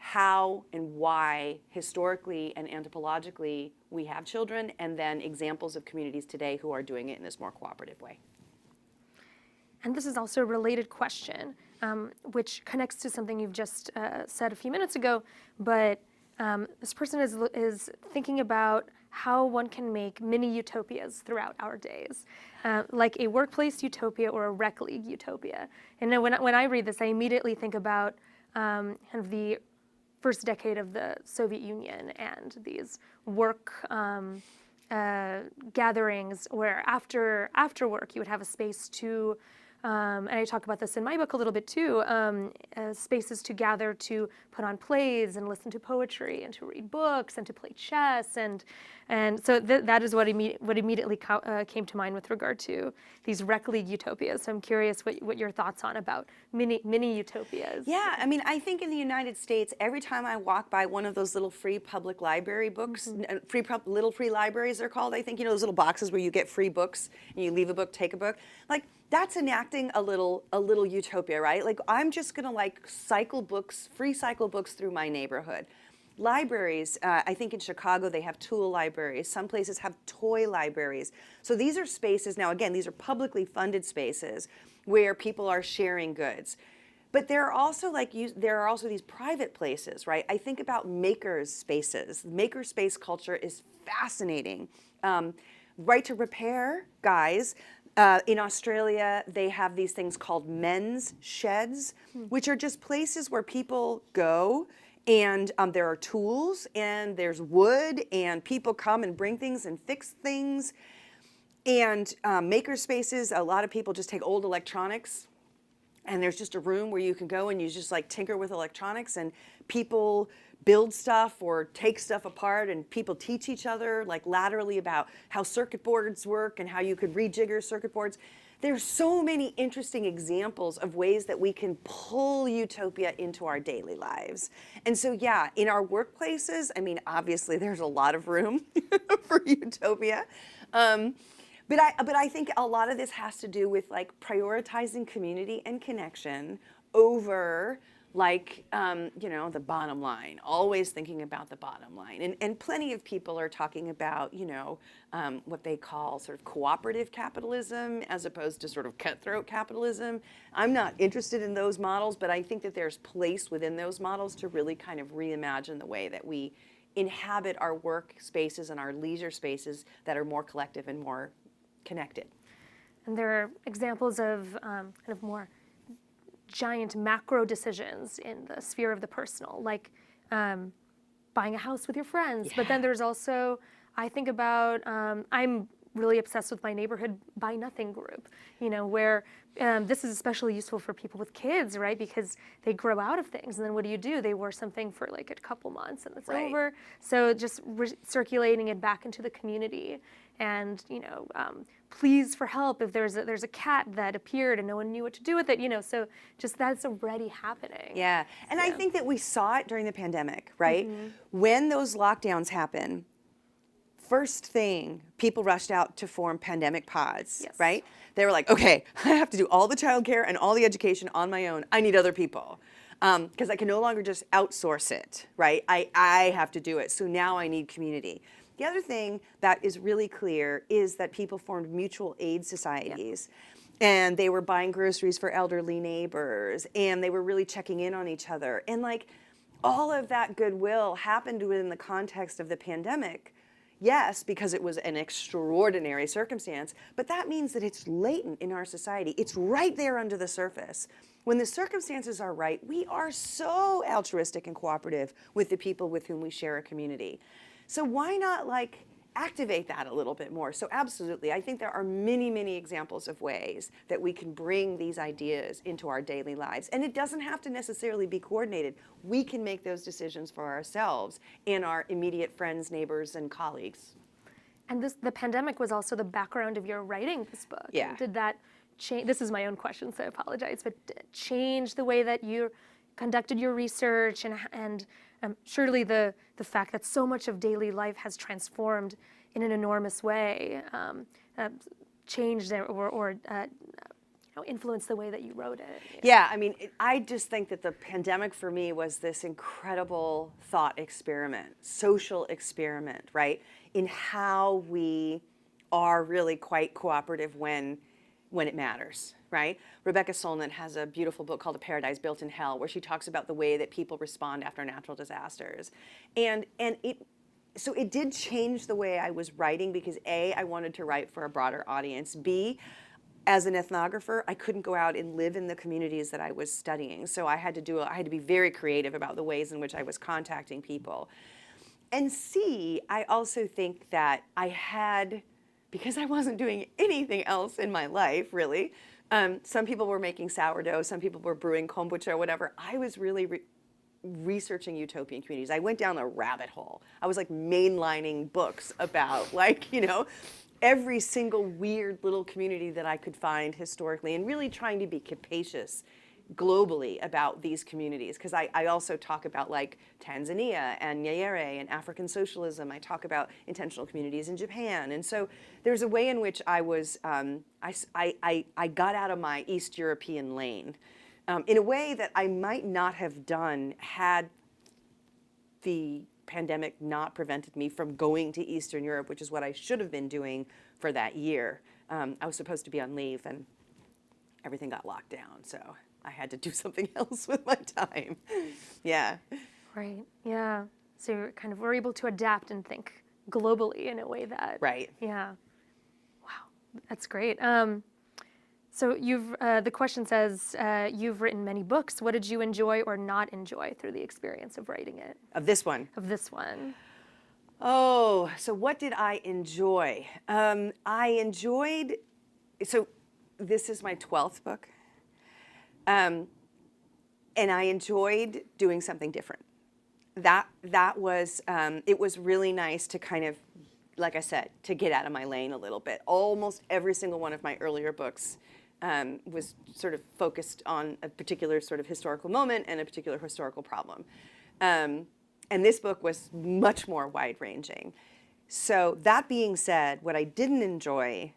how and why historically and anthropologically we have children, and then examples of communities today who are doing it in this more cooperative way. And this is also a related question, which connects to something you've just said a few minutes ago, but this person is thinking about how one can make mini utopias throughout our days, like a workplace utopia or a rec league utopia. And then when I read this, I immediately think about kind of the first decade of the Soviet Union and these work gatherings where after work you would have a space to, and I talk about this in my book a little bit too, spaces to gather to put on plays and listen to poetry and to read books and to play chess, and so that is what immediately came to mind with regard to these rec league utopias. So I'm curious what your thoughts on about mini utopias. Yeah, I mean, I think in the United States, every time I walk by one of those little free public library books, little free libraries they're called, I think, you know, those little boxes where you get free books and you leave a book, take a book, like that's enacting a little utopia, right? Like I'm just gonna like free cycle books through my neighborhood. Libraries, I think in Chicago they have tool libraries. Some places have toy libraries. So these are spaces, now again, these are publicly funded spaces where people are sharing goods. But there are also these private places, right? I think about makers spaces. Maker space culture is fascinating. Right to repair guys. In Australia, they have these things called men's sheds, which are just places where people go and there are tools and there's wood and people come and bring things and fix things. And maker spaces, a lot of people just take old electronics and there's just a room where you can go and you just like tinker with electronics and people build stuff or take stuff apart and people teach each other like laterally about how circuit boards work and how you could rejigger circuit boards. There's so many interesting examples of ways that we can pull utopia into our daily lives. And so yeah, in our workplaces, I mean, obviously there's a lot of room for utopia. But I think a lot of this has to do with like prioritizing community and connection over like, you know, the bottom line, always thinking about the bottom line. And plenty of people are talking about, you know, what they call sort of cooperative capitalism as opposed to sort of cutthroat capitalism. I'm not interested in those models, but I think that there's place within those models to really kind of reimagine the way that we inhabit our work spaces and our leisure spaces that are more collective and more connected. And there are examples of kind of more giant macro decisions in the sphere of the personal, like buying a house with your friends. Yeah. But then there's also, I think about, I'm really obsessed with my neighborhood Buy Nothing group, you know, where this is especially useful for people with kids, right? Because they grow out of things, and then what do? They wear something for like a couple months and it's over. So just circulating it back into the community, and you know, pleas for help if there's a cat that appeared and no one knew what to do with it, you know. So just that's already happening. Yeah, and I think that we saw it during the pandemic, right? When those lockdowns happen. First thing, people rushed out to form pandemic pods, right? They were like, okay, I have to do all the childcare and all the education on my own. I need other people because I can no longer just outsource it, right? I have to do it. So now I need community. The other thing that is really clear is that people formed mutual aid societies. and they were buying groceries for elderly neighbors, and they were really checking in on each other. And like all of that goodwill happened within the context of the pandemic. Yes, because it was an extraordinary circumstance, but that means that it's latent in our society. It's right there under the surface. When the circumstances are right, we are so altruistic and cooperative with the people with whom we share a community. So why not like activate that a little bit more? So absolutely, I think there are many, many examples of ways that we can bring these ideas into our daily lives. And it doesn't have to necessarily be coordinated. We can make those decisions for ourselves and our immediate friends, neighbors, and colleagues. And the pandemic was also the background of your writing this book. Yeah. Did that change? This is my own question, so I apologize. But did it change the way that you conducted your research, and surely the fact that so much of daily life has transformed in an enormous way changed or influenced the way that you wrote it? Yeah, I mean, I just think that the pandemic for me was this incredible thought experiment, social experiment, right? In how we are really quite cooperative when it matters, right? Rebecca Solnit has a beautiful book called A Paradise Built in Hell, where she talks about the way that people respond after natural disasters. So it did change the way I was writing because A, I wanted to write for a broader audience. B, as an ethnographer, I couldn't go out and live in the communities that I was studying. So I had to be very creative about the ways in which I was contacting people. And C, I also think that because I wasn't doing anything else in my life, really, some people were making sourdough, some people were brewing kombucha or whatever. I was really researching utopian communities. I went down a rabbit hole. I was like mainlining books about every single weird little community that I could find historically, and really trying to be capacious globally about these communities, because I also talk about like Tanzania and Nyerere and African socialism. I talk about intentional communities in Japan, and so there's a way in which I was I got out of my East European lane in a way that I might not have done had the pandemic not prevented me from going to Eastern Europe, which is what I should have been doing for that year. I was supposed to be on leave, and everything got locked down, so I had to do something else with my time. Yeah. Right, yeah. So you kind of were able to adapt and think globally in a way that... Right. Yeah. Wow, that's great. So the question says, you've written many books. What did you enjoy or not enjoy through the experience of writing it? Of this one? Of this one. Oh, so what did I enjoy? So this is my 12th book. And I enjoyed doing something different. That was, it was really nice to kind of, like I said, to get out of my lane a little bit. Almost every single one of my earlier books was sort of focused on a particular sort of historical moment and a particular historical problem. And this book was much more wide-ranging. So that being said, what I didn't enjoy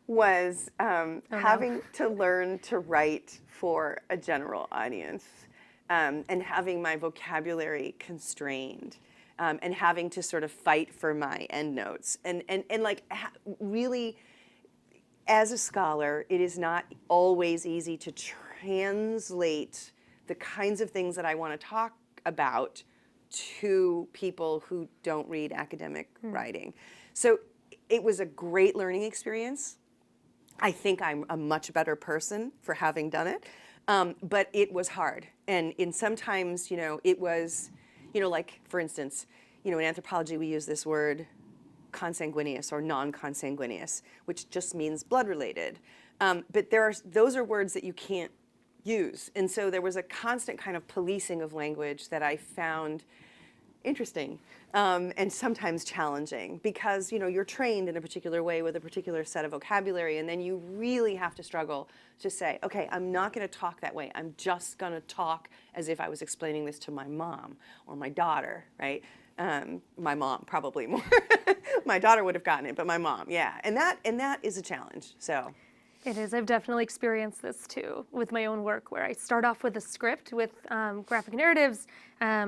was having to learn to write for a general audience, and having my vocabulary constrained, and having to sort of fight for my endnotes. And like really, as a scholar, it is not always easy to translate the kinds of things that I want to talk about to people who don't read academic writing. So it was a great learning experience. I think I'm a much better person for having done it, but it was hard. And sometimes, it was, like, for instance, in anthropology we use this word consanguineous or non-consanguineous, which just means blood-related. But those are words that you can't use. And so there was a constant kind of policing of language that I found interesting, and sometimes challenging, because you're trained in a particular way with a particular set of vocabulary, and then you really have to struggle to say, okay, I'm not going to talk that way. I'm just going to talk as if I was explaining this to my mom or my daughter, right? My mom probably more. My daughter would have gotten it, but my mom, yeah. And that is a challenge. So. It is. I've definitely experienced this too with my own work, where I start off with a script with graphic narratives,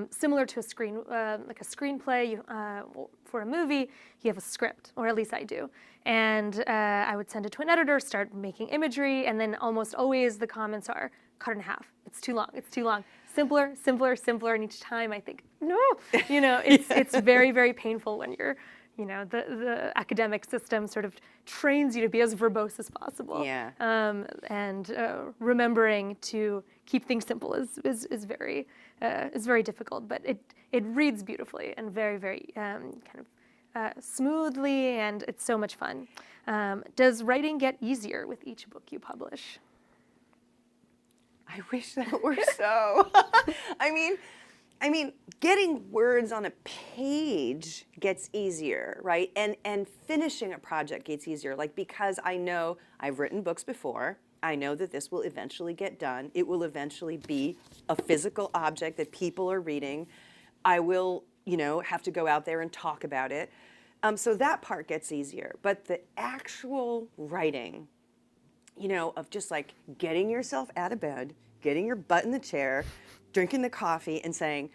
similar to a screenplay for a movie, you have a script, or at least I do. And I would send it to an editor, start making imagery, and then almost always the comments are, cut it in half. It's too long, it's too long. Simpler, simpler, simpler, and each time I think, no, it's very, very painful when you're, the academic system sort of trains you to be as verbose as possible. Yeah. And remembering to keep things simple is very difficult, but it reads beautifully and very, very smoothly, and it's so much fun. Does writing get easier with each book you publish? I wish that were so. I mean, getting words on a page gets easier, right? And finishing a project gets easier, because I know I've written books before. I know that this will eventually get done. It will eventually be a physical object that people are reading. I will, have to go out there and talk about it. So that part gets easier. But the actual writing, of just getting yourself out of bed, getting your butt in the chair, drinking the coffee, and saying,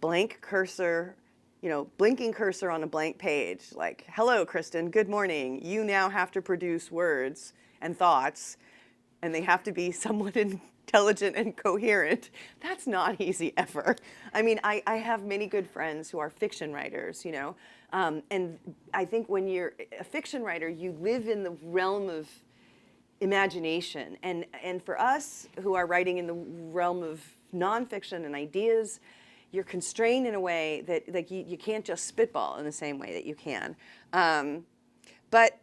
blank cursor, blinking cursor on a blank page, hello, Kristen, good morning. You now have to produce words and thoughts, and they have to be somewhat intelligent and coherent. That's not easy ever. I mean, I have many good friends who are fiction writers, and I think when you're a fiction writer, you live in the realm of imagination. And for us who are writing in the realm of nonfiction and ideas, you're constrained in a way that you can't just spitball in the same way that you can. But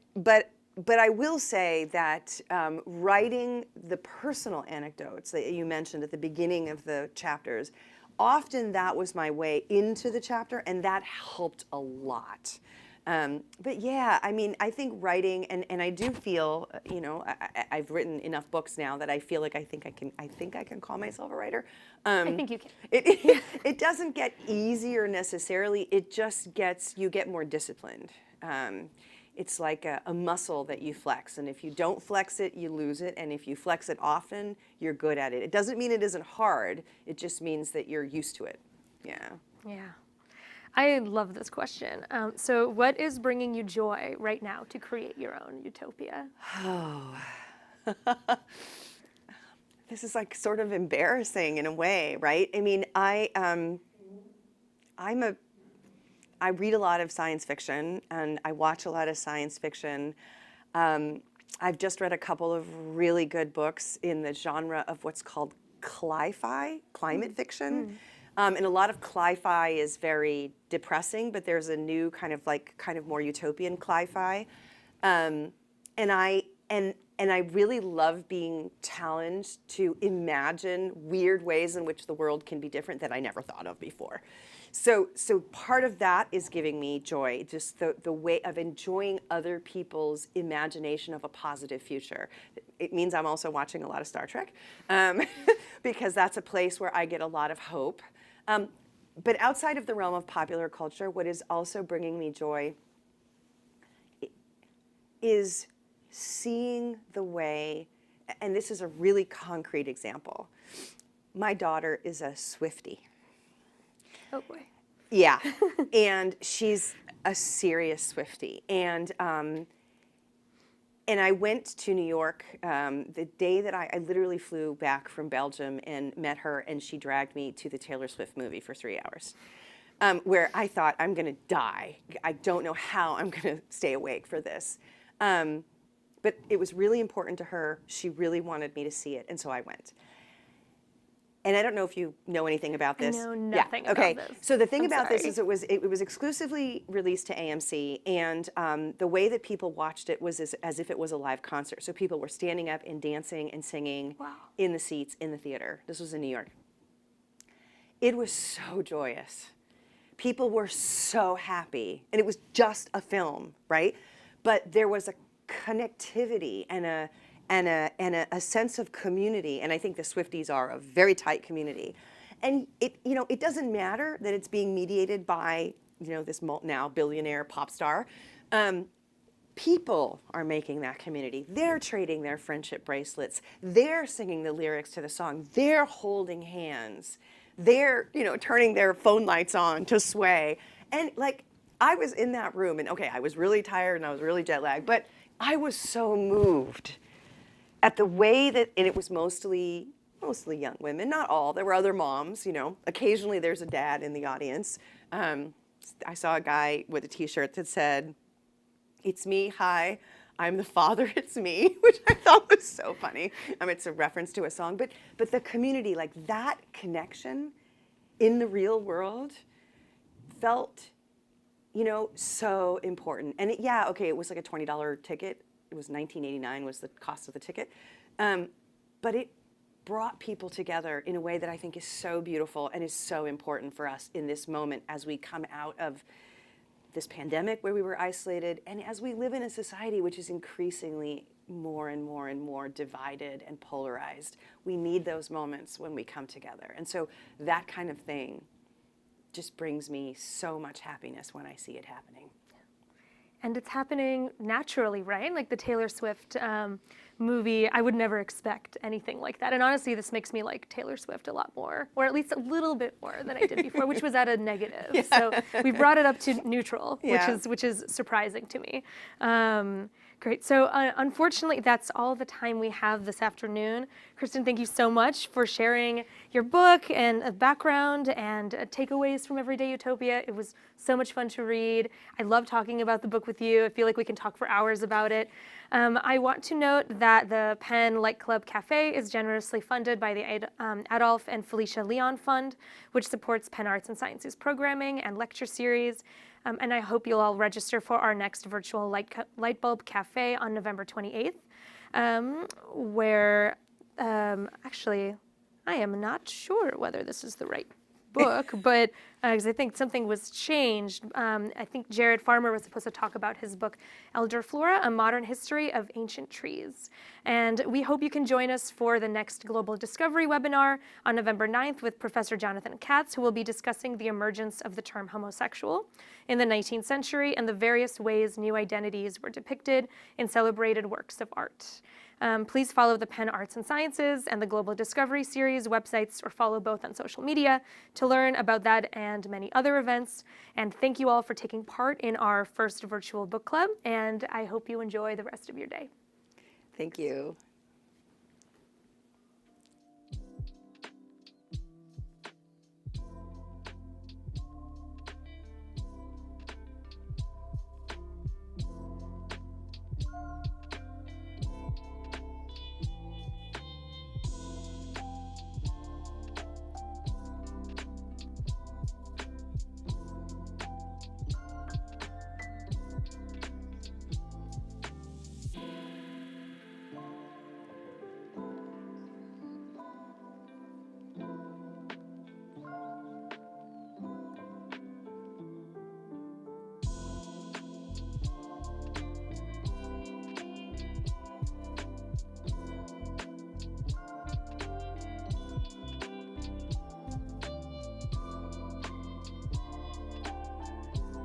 I will say that writing the personal anecdotes that you mentioned at the beginning of the chapters, often that was my way into the chapter, and that helped a lot. But yeah, I mean, I think writing, and I do feel, I've written enough books now that I feel like I think I can call myself a writer. I think you can. It doesn't get easier necessarily. It just you get more disciplined. It's like a muscle that you flex, and if you don't flex it, you lose it, and if you flex it often, you're good at it. It doesn't mean it isn't hard. It just means that you're used to it. Yeah. Yeah. I love this question. So what is bringing you joy right now to create your own utopia? Oh, this is sort of embarrassing in a way, right? I mean, I read a lot of science fiction and I watch a lot of science fiction. I've just read a couple of really good books in the genre of what's called cli-fi, climate fiction. And a lot of cli-fi is very depressing, but there's a new kind of more utopian cli-fi. And I really love being challenged to imagine weird ways in which the world can be different that I never thought of before. So part of that is giving me joy, just the way of enjoying other people's imagination of a positive future. It means I'm also watching a lot of Star Trek, because that's a place where I get a lot of hope. But outside of the realm of popular culture, what is also bringing me joy is seeing the way, and this is a really concrete example. My daughter is a Swiftie. Oh boy. Yeah, and she's a serious Swiftie. And I went to New York the day that I literally flew back from Belgium and met her, and she dragged me to the Taylor Swift movie for 3 hours, where I thought, I'm going to die. I don't know how I'm going to stay awake for this. But it was really important to her. She really wanted me to see it, and so I went. And I don't know if you know anything about this. I know nothing about this. So the thing I'm about this sorry. is it was exclusively released to AMC, and the way that people watched it was as if it was a live concert. So people were standing up and dancing and singing in the seats in the theater. This was in New York. It was so joyous. People were so happy, and it was just a film, right? But there was a connectivity and a sense of community, and I think the Swifties are a very tight community. And it doesn't matter that it's being mediated by this now billionaire pop star. People are making that community. They're trading their friendship bracelets. They're singing the lyrics to the song. They're holding hands. They're turning their phone lights on to sway. And I was in that room, and okay, I was really tired and I was really jet lagged, but I was so moved at the way that, and it was mostly young women, not all. There were other moms, you know. Occasionally there's a dad in the audience. I saw a guy with a T-shirt that said, "It's me, hi, I'm the father, it's me," which I thought was so funny. It's a reference to a song, but the community, like that connection in the real world felt, you know, so important. And yeah, okay, it was like a $20 ticket. It was $19.89 was the cost of the ticket. But it brought people together in a way that I think is so beautiful and is so important for us in this moment as we come out of this pandemic where we were isolated, and as we live in a society which is increasingly more and more and more divided and polarized. We need those moments when we come together. And so that kind of thing just brings me so much happiness when I see it happening. And it's happening naturally, right? Like the Taylor Swift movie, I would never expect anything like that. And honestly, this makes me like Taylor Swift a lot more, or at least a little bit more than I did before, which was at a negative. Yeah. So we brought it up to neutral, Yeah. which is surprising to me. Great. So unfortunately, that's all the time we have this afternoon. Kristen, thank you so much for sharing your book and a background and takeaways from Everyday Utopia. It was so much fun to read. I love talking about the book with you. I feel like we can talk for hours about it. I want to note that the Penn Lightbulb Café is generously funded by the Adolf and Felicia Leon Fund, which supports Penn Arts and Sciences programming and lecture series. And I hope you'll all register for our next virtual Lightbulb Café on November 28th, where actually I am not sure whether this is the right book, but because I think something was changed. I think Jared Farmer was supposed to talk about his book, Elder Flora, A Modern History of Ancient Trees. And we hope you can join us for the next Global Discovery webinar on November 9th with Professor Jonathan Katz, who will be discussing the emergence of the term homosexual in the 19th century and the various ways new identities were depicted in celebrated works of art. Please follow the Penn Arts and Sciences and the Global Discovery Series websites, or follow both on social media to learn about that and many other events. And thank you all for taking part in our first virtual book club, and I hope you enjoy the rest of your day. Thank you.